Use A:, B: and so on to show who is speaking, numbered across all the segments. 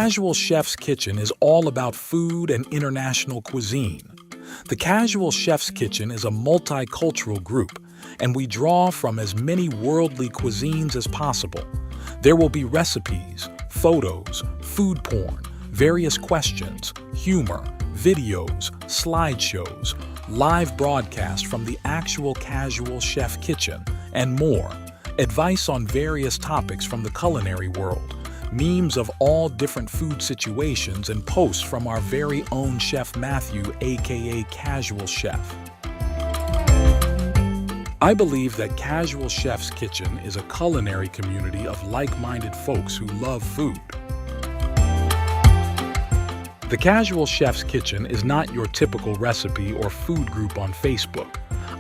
A: Casual Chef's Kitchen is all about food and international cuisine. The Casual Chef's Kitchen is a multicultural group, and we draw from as many worldly cuisines as possible. There will be recipes, photos, food porn, various questions, humor, videos, slideshows, live broadcasts from the actual Casual Chef Kitchen, and more. Advice on various topics from the culinary world, memes of all different food situations, and posts from our very own Chef Matthew, aka Casual Chef. I believe that Casual Chef's Kitchen is a culinary community of like-minded folks who love food. The Casual Chef's Kitchen is not your typical recipe or food group on Facebook.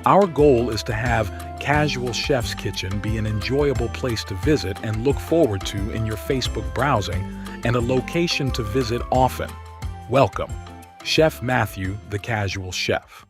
A: Our goal is to have Casual Chef's Kitchen be an enjoyable place to visit and look forward to in your Facebook browsing, and a location to visit often. Welcome, Chef Matthew, the Casual Chef.